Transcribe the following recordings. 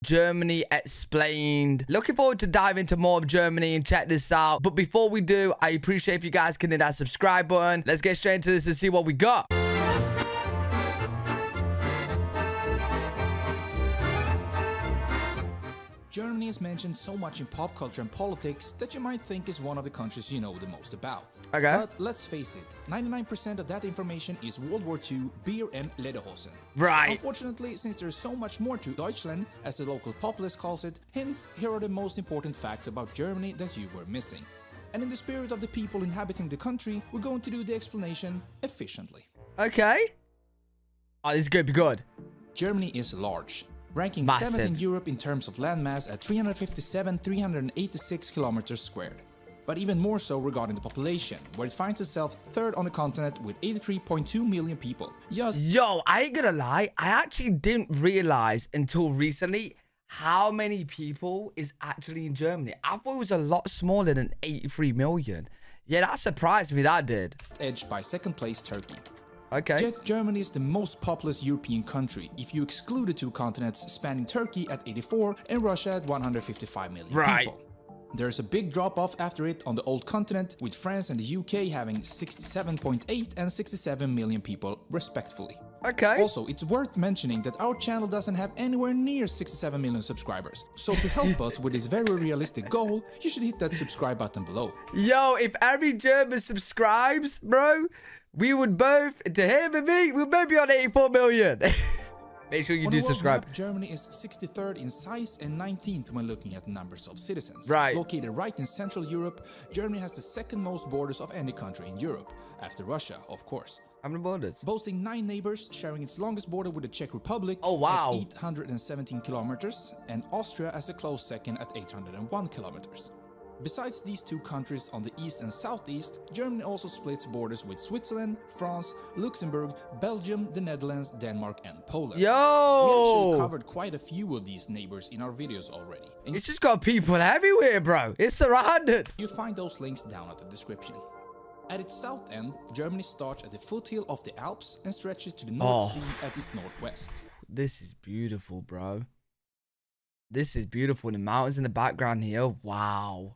Germany explained. Looking forward to dive into more of Germany and check this out. But before we do, I appreciate if you guys can hit that subscribe button. Let's get straight into this and see what we got. Germany is mentioned so much in pop culture and politics that you might think is one of the countries you know the most about. Okay. But let's face it, 99% of that information is World War II beer and lederhosen. Right. Unfortunately, since there's so much more to Deutschland, as the local populace calls it, hence here are the most important facts about Germany that you were missing. And in the spirit of the people inhabiting the country, we're going to do the explanation efficiently. Okay. Oh, this is going to be good. Germany is large, ranking Massive. 7th in Europe in terms of landmass at 386 kilometers squared. But even more so regarding the population, where it finds itself third on the continent with 83.2 million people. Yo, I ain't gonna lie, I actually didn't realize until recently how many people is actually in Germany. I thought it was a lot smaller than 83 million. Yeah, that surprised me, that did. Edged by second place Turkey. Okay. Yet Germany is the most populous European country if you exclude the two continents, spanning Turkey at 84 and Russia at 155 million people. There's a big drop-off after it on the old continent, with France and the UK having 67.8 and 67 million people respectively. Okay. Also, it's worth mentioning that our channel doesn't have anywhere near 67 million subscribers. So to help us with this very realistic goal, you should hit that subscribe button below. Yo, if every German subscribes, bro, we would both, to him and me, we'll both be on 84 million. Make sure you do subscribe. Map, Germany is 63rd in size and 19th when looking at numbers of citizens. Right. Located right in Central Europe, Germany has the second most borders of any country in Europe, after Russia, of course. How many borders? Boasting 9 neighbors, sharing its longest border with the Czech Republic at 817 kilometers, and Austria as a close second at 801 kilometers. Besides these two countries on the east and southeast, Germany also splits borders with Switzerland, France, Luxembourg, Belgium, the Netherlands, Denmark, and Poland. Yo! We actually covered quite a few of these neighbors in our videos already. And it's just got people everywhere, bro. It's surrounded. you find those links down at the description. At its south end, Germany starts at the foothill of the Alps and stretches to the North Sea at its northwest. This is beautiful, bro. This is beautiful. The mountains in the background here. Wow.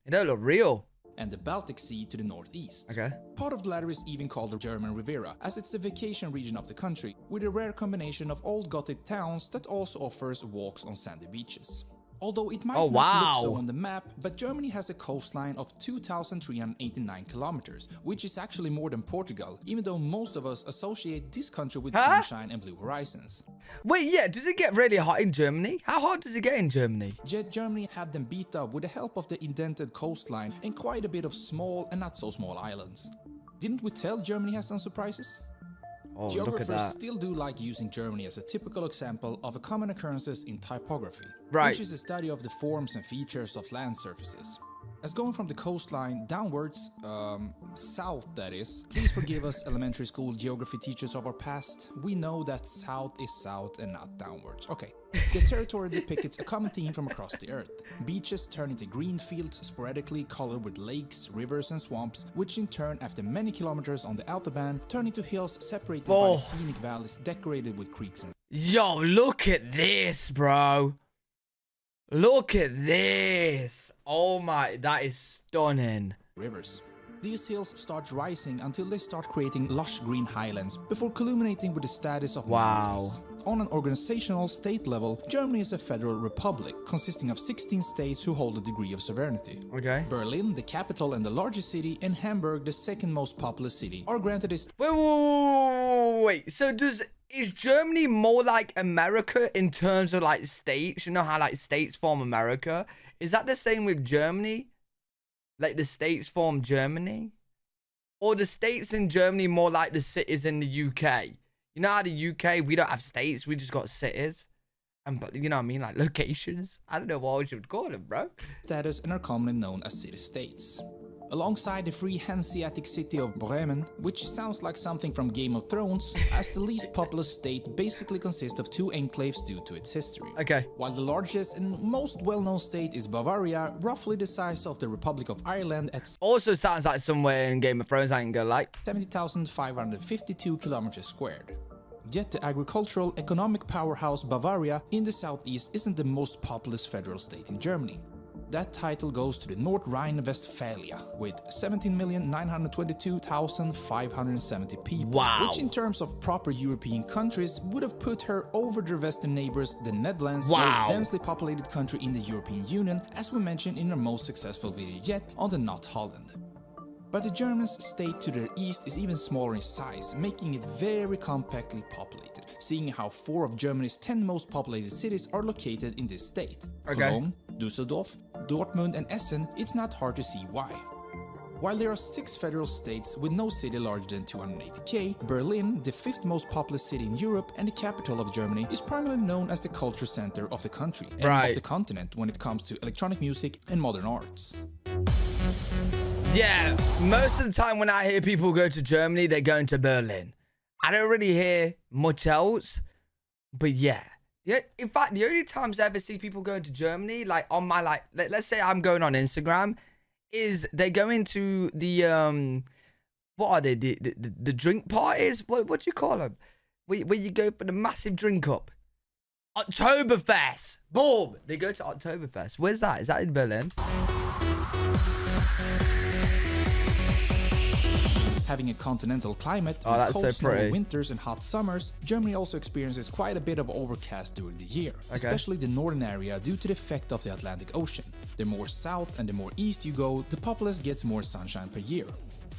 They don't look real. And the Baltic Sea to the northeast. Okay. Part of the latter is even called the German Riviera, as it's the vacation region of the country, with a rare combination of old Gothic towns that also offers walks on sandy beaches. Although it might not look so on the map, but Germany has a coastline of 2,389 kilometers, which is actually more than Portugal, even though most of us associate this country with sunshine and blue horizons. Wait, yeah, does it get really hot in Germany? How hot does it get in Germany? Yet Germany had them beat up with the help of the indented coastline and quite a bit of small and not so small islands. Didn't we tell Germany has some surprises? Oh, Geographers look at that. still do like using Germany as a typical example of a common occurrences in typography, Right. which is the study of the forms and features of land surfaces. As going from the coastline downwards, south that is, please forgive us elementary school geography teachers of our past, we know that south is south and not downwards. Okay, the territory depicts a common theme from across the earth. Beaches turn into green fields sporadically colored with lakes, rivers and swamps, which in turn after many kilometers on the autobahn turn into hills separated by scenic valleys decorated with creeks and... Yo, look at this, bro. Look at this. Oh my, that is stunning. rivers. These hills start rising until they start creating lush green highlands before culminating with the status of mountains. On an organizational state level, Germany is a federal republic consisting of 16 states who hold a degree of sovereignty. Okay. Berlin, the capital and the largest city, and Hamburg, the second most populous city, are granted this. Wait. So is Germany more like America in terms of like states? You know how like states form America? Is that the same with Germany? Like the states form Germany? Or the states in Germany more like the cities in the UK? You know how the UK, we don't have states, we just got cities. And but you know what I mean? Like locations. I don't know what you would call them, bro. Status and are commonly known as city-states. Alongside the free Hanseatic city of Bremen, which sounds like something from Game of Thrones, as the least populous state basically consists of 2 enclaves due to its history. Okay. While the largest and most well-known state is Bavaria, roughly the size of the Republic of Ireland at Also sounds like somewhere in Game of Thrones I ain't gonna like. 70,552 kilometers squared. Yet the agricultural economic powerhouse Bavaria in the southeast isn't the most populous federal state in Germany. That title goes to the North Rhine-Westphalia with 17,922,570 people, Wow. which in terms of proper European countries would have put her over their western neighbors, the Netherlands, Wow. most densely populated country in the European Union, as we mentioned in our most successful video yet on the Not Holland. But the Germans' state to their east is even smaller in size, making it very compactly populated, seeing how 4 of Germany's 10 most populated cities are located in this state. Okay. Cologne, Düsseldorf, Dortmund and Essen, it's not hard to see why. While there are 6 federal states with no city larger than 280k, Berlin, the 5th most populous city in Europe and the capital of Germany, is primarily known as the culture center of the country and of the continent when it comes to electronic music and modern arts. Yeah, most of the time when I hear people go to Germany, they're going to Berlin. I don't really hear much else, but yeah. Yeah, in fact, the only times I ever see people going to Germany, like on my, like, let's say I'm going on Instagram, is they go into the, what are they, the drink parties? What do you call them? Where you go for the massive drink up. Oktoberfest. Boom. They go to Oktoberfest. Where's that? Is that in Berlin? Having a continental climate with cold, snowy winters and hot summers, Germany also experiences quite a bit of overcast during the year, especially the northern area due to the effect of the Atlantic Ocean. The more south and the more east you go, the populace gets more sunshine per year.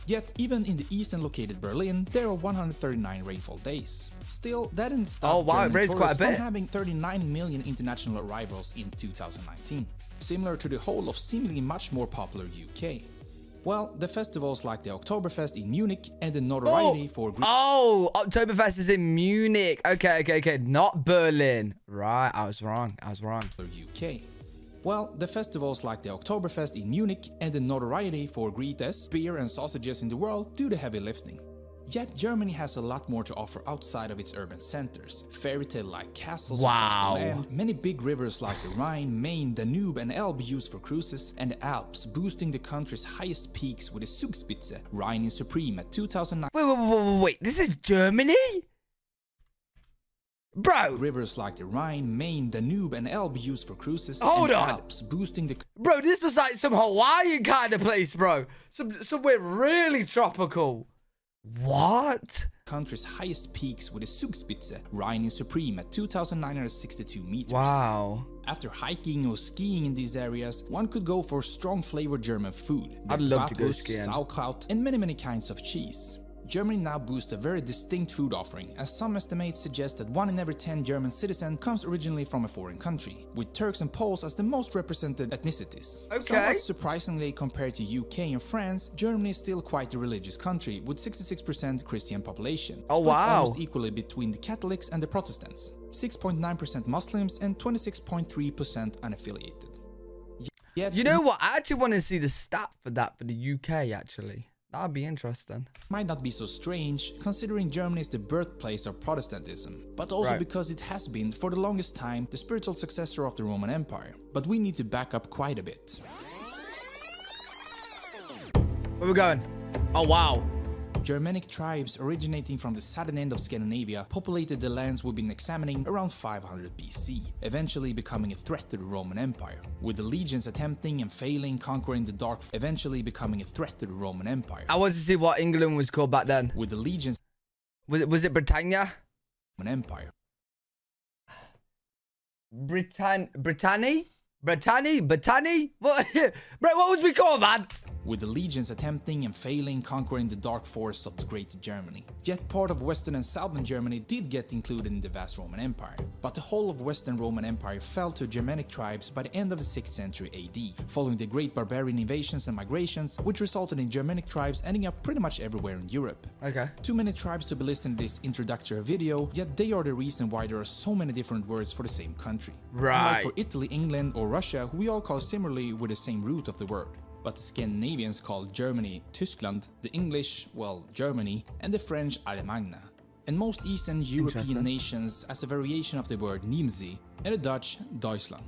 Yet, even in the eastern located Berlin, there are 139 rainfall days. Still, that didn't stop German tourists from having 39 million international arrivals in 2019, similar to the whole of seemingly much more popular UK. Well, the festivals like the Oktoberfest in Munich and the notoriety for... Oktoberfest is in Munich. Okay. Not Berlin. Right, I was wrong. UK. Well, the festivals like the Oktoberfest in Munich and the notoriety for greatest beer and sausages in the world do the heavy lifting. Yet Germany has a lot more to offer outside of its urban centers. Fairy tale-like castles across the land, many big rivers like the Rhine, Main, Danube and Elbe used for cruises, and the Alps boosting the country's highest peaks with the Zugspitze, reigning supreme at 2009. Wait, this is Germany? Bro! Rivers like the Rhine, Main, Danube and Elbe used for cruises, Hold and on. Alps boosting the... Bro, this was like some Hawaiian kind of place, bro. Somewhere really tropical. What? Country's highest peaks with the Zugspitze, reigning supreme at 2,962 meters. Wow. After hiking or skiing in these areas, one could go for strong flavored German food. I'd love to go skiing. Sauerkraut, and many kinds of cheese. Germany now boasts a very distinct food offering, as some estimates suggest that 1 in every 10 German citizens comes originally from a foreign country, with Turks and Poles as the most represented ethnicities. Okay. Somewhat surprisingly, compared to UK and France, Germany is still quite a religious country, with 66% Christian population, split almost equally between the Catholics and the Protestants, 6.9% Muslims and 26.3% unaffiliated. Yet, you know what? I actually want to see the stat for that for the UK, actually. That'd be interesting. Might not be so strange, considering Germany is the birthplace of Protestantism, but also because it has been, for the longest time, the spiritual successor of the Roman Empire. But we need to back up quite a bit. Where we going? Oh, wow. Germanic tribes originating from the southern end of Scandinavia populated the lands we've been examining around 500 BC, eventually becoming a threat to the Roman Empire, with the legions attempting and failing conquering the Dark, eventually becoming a threat to the Roman Empire. I want to see what England was called back then. With the legions... Was it Britannia? Roman Empire. Britannia? What? Bro, what was we called, man? With the legions attempting and failing conquering the dark forests of the Great Germany. Yet part of Western and Southern Germany did get included in the vast Roman Empire, but the whole of Western Roman Empire fell to Germanic tribes by the end of the 6th century AD, following the great barbarian invasions and migrations, which resulted in Germanic tribes ending up pretty much everywhere in Europe. Okay. Too many tribes to be listed in this introductory video, yet they are the reason why there are so many different words for the same country. Right. Unlike for Italy, England or Russia, who we all call similarly with the same root of the word. But the Scandinavians called Germany Tyskland, the English, well, Germany, and the French Allemagne. And most Eastern European nations as a variation of the word Niemcy, and the Dutch Deutschland.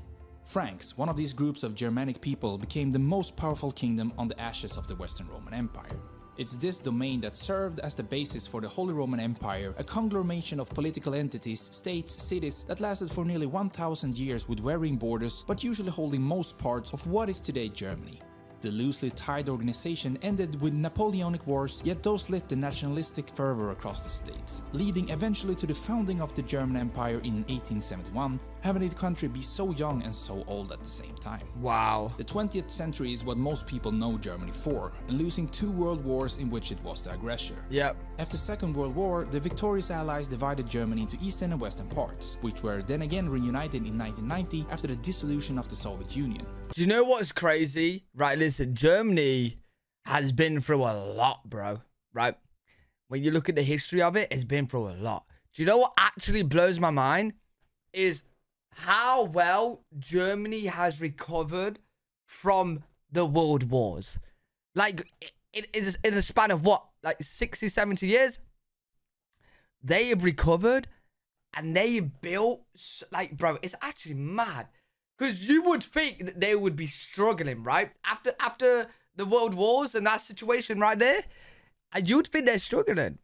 Franks, one of these groups of Germanic people, became the most powerful kingdom on the ashes of the Western Roman Empire. It's this domain that served as the basis for the Holy Roman Empire, a conglomeration of political entities, states, cities that lasted for nearly 1,000 years with varying borders, but usually holding most parts of what is today Germany. The loosely tied organization ended with Napoleonic Wars, yet those lit the nationalistic fervor across the states, leading eventually to the founding of the German Empire in 1871, having the country be so young and so old at the same time. Wow. The 20th century is what most people know Germany for, and losing 2 world wars in which it was the aggressor. Yep. After Second World War, the victorious Allies divided Germany into eastern and western parts, which were then again reunited in 1990 after the dissolution of the Soviet Union. Do you know what's crazy? Right, listen, Germany has been through a lot, bro. Right? When you look at the history of it, it's been through a lot. Do you know what actually blows my mind? Is how well Germany has recovered from the world wars. Like, in a span of what? Like 60, 70 years? They have recovered and they have built, like, bro, it's actually mad. Because you would think that they would be struggling, right? After the world wars and that situation right there, and you'd think they're struggling.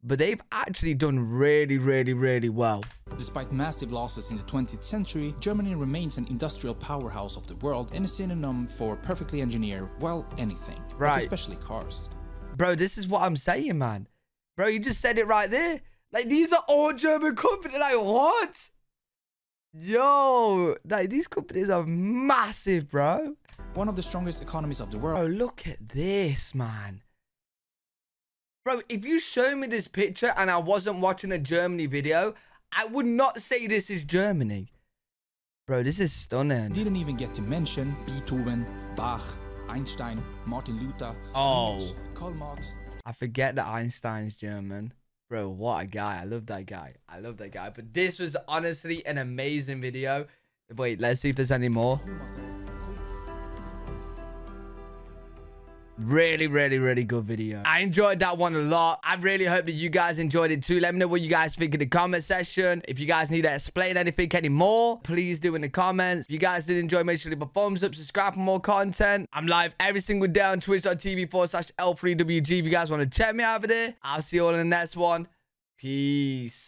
But they've actually done really, really, really well. Despite massive losses in the 20th century, Germany remains an industrial powerhouse of the world and a synonym for perfectly engineered, well, anything. Right. But especially cars. Bro, this is what I'm saying, man. Bro, you just said it right there. Like, these are all German companies. Like, what? Yo, like, these companies are massive, bro. One of the strongest economies of the world. Bro, look at this, man. Bro, if you show me this picture and I wasn't watching a Germany video, I would not say this is Germany. Bro, this is stunning. Didn't even get to mention Beethoven, Bach, Einstein, Martin Luther, Nietzsche, Karl Marx. I forget that Einstein's German. Bro, what a guy. I love that guy. I love that guy. But this was honestly an amazing video. Wait, let's see if there's any more. Really, really, really good video. I enjoyed that one a lot. I really hope that you guys enjoyed it too. Let me know what you guys think in the comment section. If you guys need to explain anything anymore, please do in the comments. If you guys did enjoy, make sure to leave a thumbs up, subscribe for more content. I'm live every single day on twitch.tv/L3WG. If you guys want to check me out over there, I'll see you all in the next one. Peace.